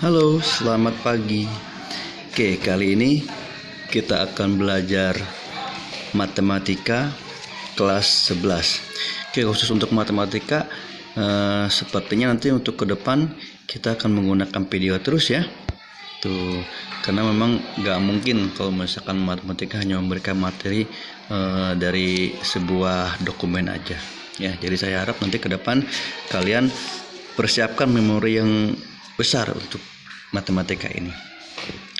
Halo, selamat pagi. Oke, kali ini kita akan belajar matematika kelas 11. Oke, khusus untuk matematika sepertinya nanti untuk ke depan kita akan menggunakan video terus ya. Tuh, karena memang nggak mungkin kalau misalkan matematika hanya memberikan materi dari sebuah dokumen aja. Ya, jadi saya harap nanti ke depan kalian persiapkan memori yang besar untuk matematika ini.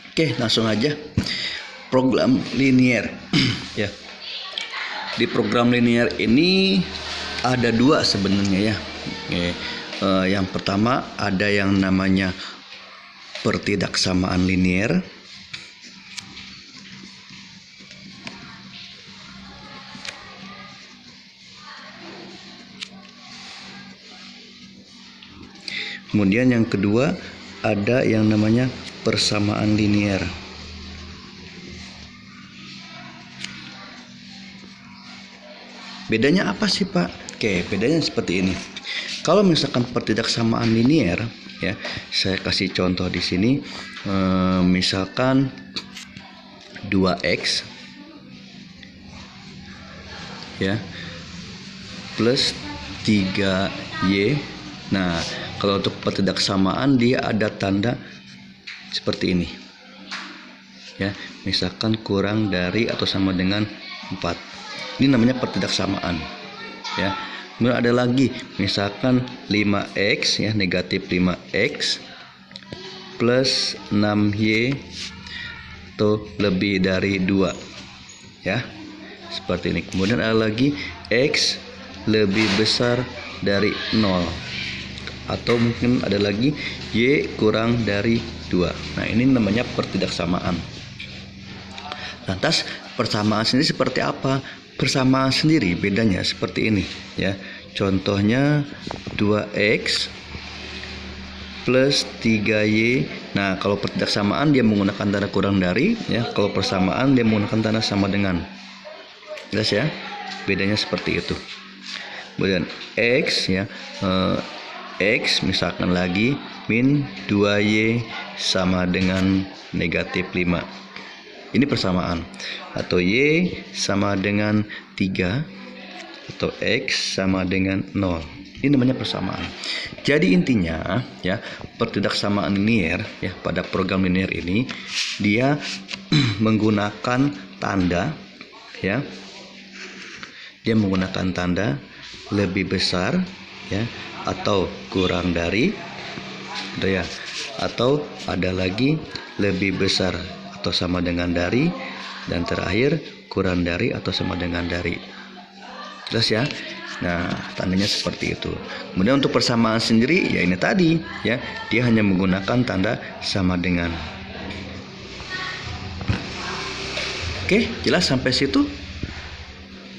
Oke, langsung aja. Program linear. Ya. Di program linear ini ada dua sebenarnya ya. Yang pertama ada yang namanya pertidaksamaan linear. Kemudian yang kedua ada yang namanya persamaan linear. Bedanya apa sih Pak? Oke, bedanya seperti ini. Kalau misalkan pertidaksamaan linear, ya, saya kasih contoh di sini. Misalkan 2x, ya, plus 3y. Nah, kalau untuk pertidaksamaan dia ada tanda seperti ini. Ya, misalkan kurang dari atau sama dengan 4. Ini namanya pertidaksamaan. Ya. Kemudian ada lagi misalkan 5x ya, negatif 5x plus 6y atau lebih dari 2. Ya. Seperti ini. Kemudian ada lagi x lebih besar dari 0. Atau mungkin ada lagi y kurang dari 2. Nah, ini namanya pertidaksamaan. Lantas persamaan sendiri seperti apa? Persamaan sendiri bedanya seperti ini ya. Contohnya 2x plus 3y. Nah, kalau pertidaksamaan dia menggunakan tanda kurang dari ya. Kalau persamaan dia menggunakan tanda sama dengan. Jelas ya? Bedanya seperti itu. Kemudian x ya, x misalkan lagi min 2y sama dengan negatif 5. Ini persamaan. Atau y sama dengan 3 atau x sama dengan 0. Ini namanya persamaan. Jadi intinya ya, pertidaksamaan linear ya, pada program linear ini dia menggunakan tanda ya. Dia menggunakan tanda lebih besar ya, atau kurang dari, ya, atau ada lagi lebih besar atau sama dengan dari, dan terakhir kurang dari atau sama dengan dari. Jelas ya? Nah, tandanya seperti itu. Kemudian untuk persamaan sendiri ya ini tadi ya, dia hanya menggunakan tanda sama dengan. Oke, jelas sampai situ?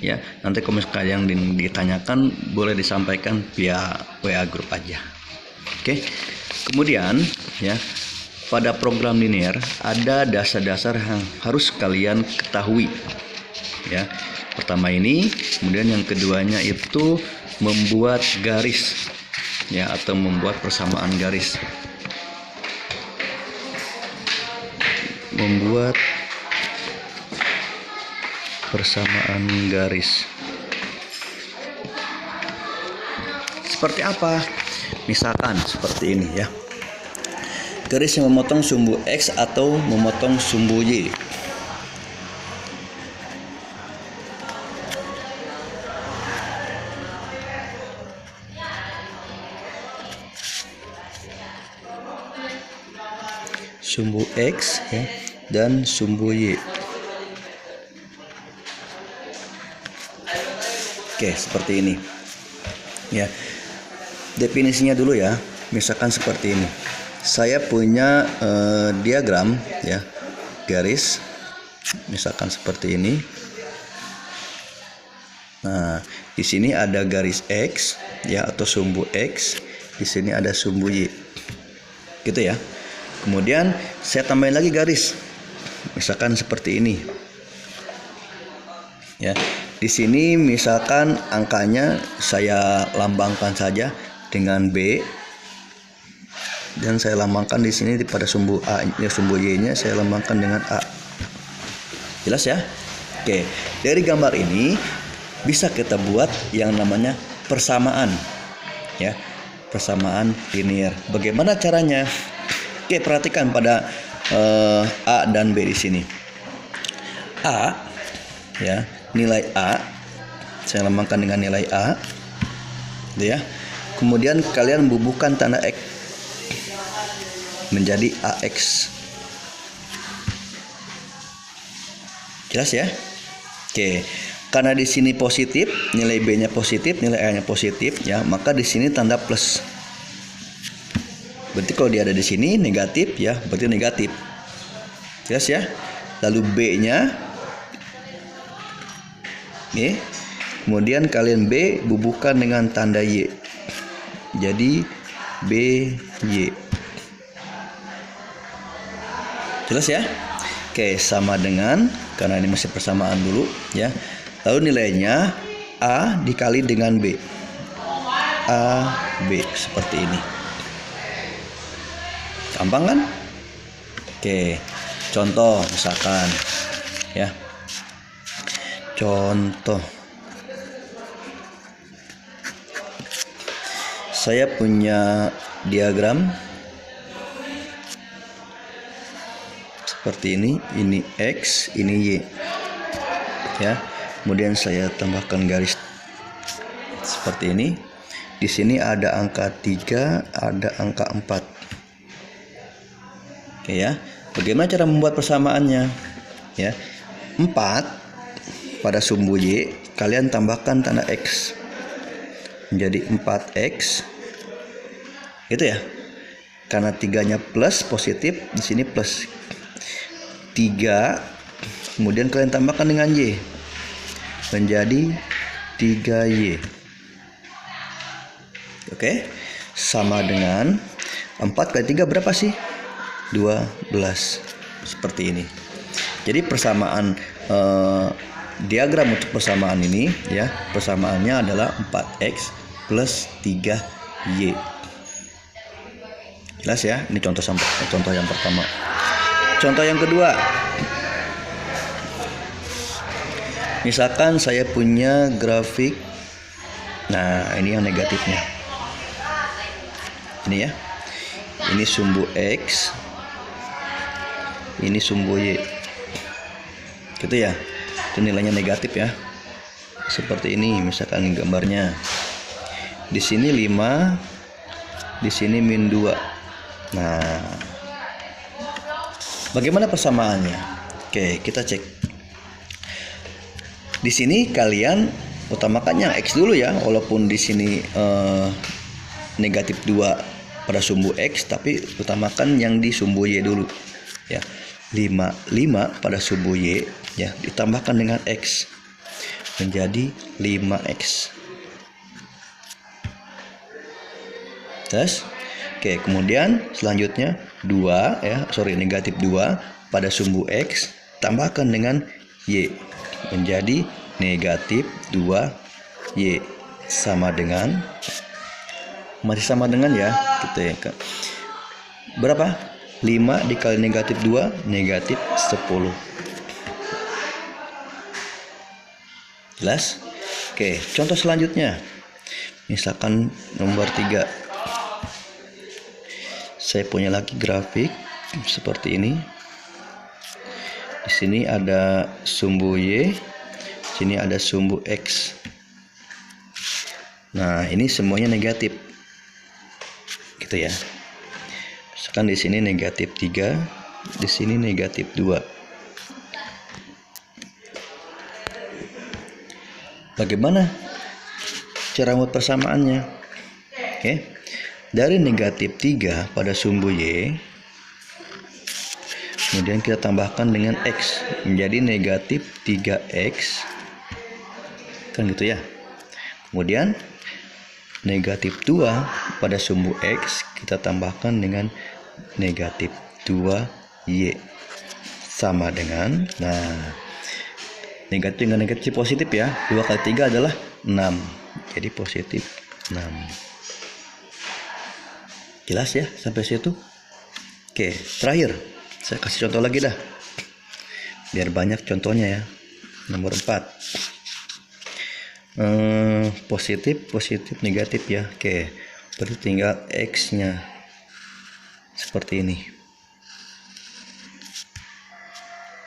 Ya, nanti kalau misalkan yang ditanyakan boleh disampaikan via WA grup aja. Oke. Kemudian ya, pada program linear ada dasar-dasar yang harus kalian ketahui. Ya. Pertama ini, kemudian yang keduanya itu membuat garis ya, atau membuat persamaan garis. Membuat persamaan garis. Seperti apa? Misalkan seperti ini ya. Garis yang memotong sumbu x atau memotong sumbu y. Sumbu x ya, dan sumbu y. Oke, seperti ini. Ya. Definisinya dulu ya. Misalkan seperti ini. Saya punya diagram ya, garis. Misalkan seperti ini. Nah, di sini ada garis x ya, atau sumbu x. Di sini ada sumbu y. Gitu ya. Kemudian saya tambahin lagi garis. Misalkan seperti ini. Ya. Di sini misalkan angkanya saya lambangkan saja dengan B. dan saya lambangkan di sini pada sumbu A, sumbu Y-nya saya lambangkan dengan A. Jelas ya? Oke, dari gambar ini bisa kita buat yang namanya persamaan, ya, persamaan linear. Bagaimana caranya? Oke, perhatikan pada A dan B di sini. A, ya, nilai A saya lambangkan dengan nilai A, gitu ya. Kemudian kalian bubuhkan tanda X menjadi AX. Jelas ya? Oke, karena di sini positif, nilai B-nya positif, nilai A-nya positif, ya, maka di sini tanda plus. Berarti kalau dia ada di sini negatif, ya, berarti negatif. Jelas ya? Lalu B-nya, kemudian kalian B bubuhkan dengan tanda Y. Jadi BY. Jelas ya? Oke, sama dengan, karena ini masih persamaan dulu, ya. Lalu nilainya A dikali dengan B. A, B, seperti ini. Gampang kan? Oke, contoh misalkan, ya. Contoh. Saya punya diagram seperti ini X, ini Y, ya. Kemudian saya tambahkan garis seperti ini. Di sini ada angka 3, ada angka 4. Oke ya. Bagaimana cara membuat persamaannya? Ya. 4 pada sumbu Y, kalian tambahkan tanda X. Menjadi 4X. Itu ya. Karena 3-nya plus positif, di sini plus 3, kemudian kalian tambahkan dengan Y menjadi 3Y. Oke, sama dengan 4 kali 3 berapa sih? 12. Seperti ini. Jadi persamaan diagram untuk persamaan ini, ya, persamaannya adalah 4X plus 3Y. Jelas ya? Ini contoh yang pertama. Contoh yang kedua. Misalkan saya punya grafik. Nah, ini yang negatifnya. Ini ya. Ini sumbu X. Ini sumbu Y. Gitu ya. Itu nilainya negatif ya. Seperti ini misalkan gambarnya. Di sini 5, di sini min 2. Nah, bagaimana persamaannya? Oke, kita cek. Di sini kalian utamakan yang X dulu ya, walaupun di sini negatif 2 pada sumbu X, tapi utamakan yang di sumbu Y dulu. Ya, 5 pada sumbu Y, ya, ditambahkan dengan X menjadi 5X. Terus, oke, kemudian selanjutnya negatif 2 pada sumbu X tambahkan dengan Y menjadi negatif 2Y sama dengan, masih sama dengan ya, kita berapa? 5 dikali negatif 2 negatif 10. Jelas? Oke, contoh selanjutnya misalkan nomor 3. Saya punya lagi grafik seperti ini. Di sini ada sumbu Y, sini ada sumbu X. Nah, ini semuanya negatif. Gitu ya. Misalkan di sini negatif 3, di sini negatif 2. Bagaimana cara membuat persamaannya? Oke. Dari negatif 3 pada sumbu Y, kemudian kita tambahkan dengan X menjadi negatif 3X, kan gitu ya. Kemudian negatif 2 pada sumbu X kita tambahkan dengan negatif 2Y sama dengan, nah, negatif dengan negatif positif ya, 2 kali 3 adalah 6, jadi positif 6. Jelas ya sampai situ? Oke, terakhir saya kasih contoh lagi dah, biar banyak contohnya ya. Nomor 4, positif negatif ya. Oke, berarti tinggal X nya seperti ini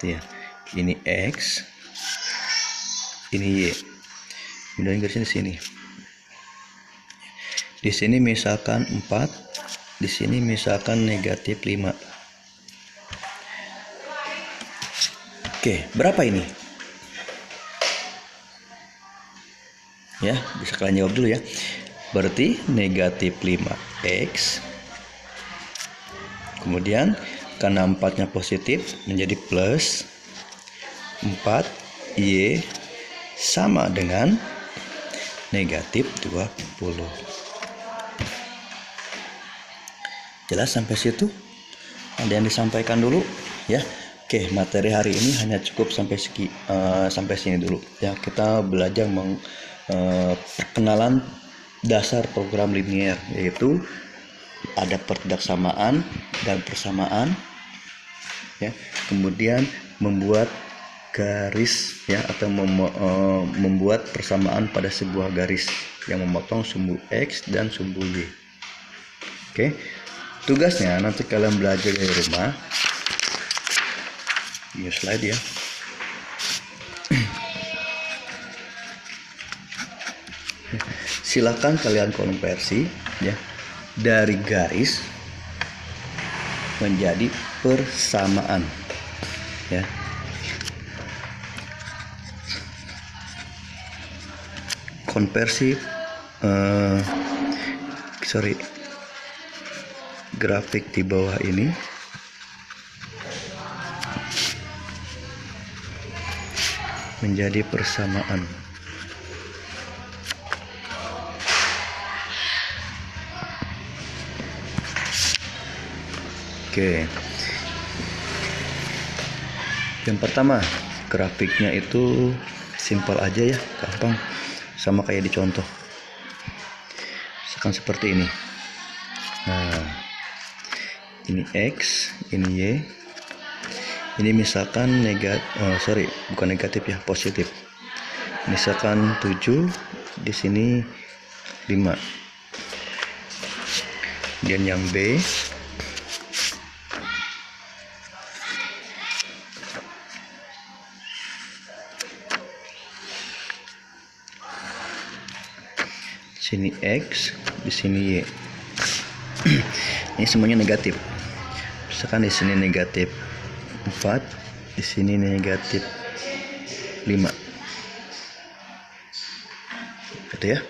ya. Ini X, ini Y, kemudian garisnya di sini. Di sini misalkan 4, di sini misalkan negatif 5. Oke, berapa ini? Ya, bisa kalian jawab dulu ya. Berarti negatif 5X. Kemudian karena 4-nya positif menjadi plus 4Y sama dengan negatif 20. Jelas sampai situ? Ada yang disampaikan dulu ya? Oke, materi hari ini hanya cukup sampai sini dulu ya. Kita belajar perkenalan dasar program linier, yaitu ada pertidaksamaan dan persamaan ya. Kemudian membuat garis ya, atau membuat persamaan pada sebuah garis yang memotong sumbu X dan sumbu Y. Oke, tugasnya nanti kalian belajar dari rumah. Ini slide ya. Silakan kalian konversi ya, dari garis menjadi persamaan ya. Konversi grafik di bawah ini menjadi persamaan. Oke, yang pertama grafiknya itu simpel aja ya, gampang, sama kayak di contoh. Misalkan seperti ini. Nah, ini X, ini Y. Ini misalkan bukan negatif ya, positif. Misalkan 7, di sini 5. Dan yang B sini X, di sini Y. Ini semuanya negatif. Misalkan di sini negatif 4, di sini negatif 5. Gitu ya.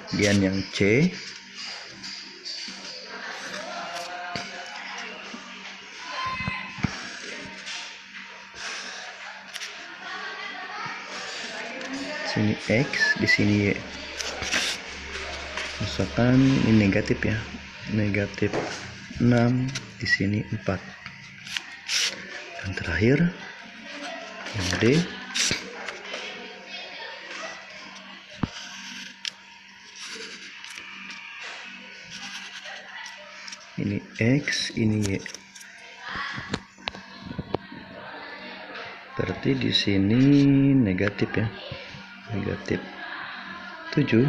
Kemudian yang C sini X, di sini Y. Misalkan ini negatif ya, negatif 6, di sini 4. Dan terakhir yang D ini X, ini Y. Berarti di sini negatif ya, negatif 7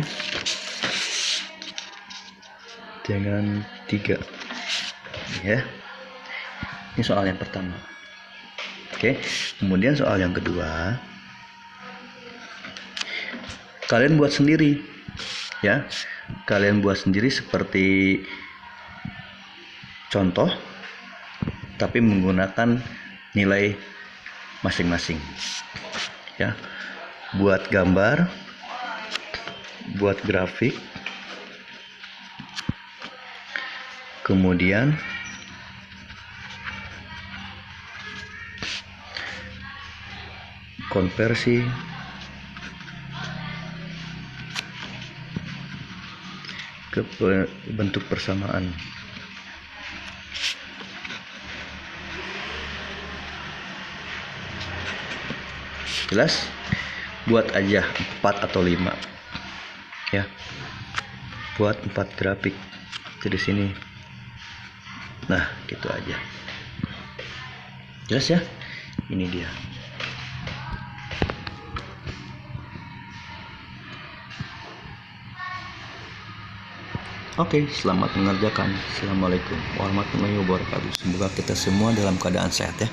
dengan 3 ya. Ini soal yang pertama. Oke, kemudian soal yang kedua, kalian buat sendiri ya. Kalian buat sendiri seperti contoh, tapi menggunakan nilai masing-masing ya. Buat gambar, buat grafik, kemudian konversi ke bentuk persamaan. Jelas? Buat aja 4 atau 5 ya. Buat 4 grafik itu di sini. Nah, gitu aja. Jelas ya? Ini dia. Oke, selamat mengerjakan. Assalamualaikum warahmatullahi wabarakatuh. Semoga kita semua dalam keadaan sehat ya.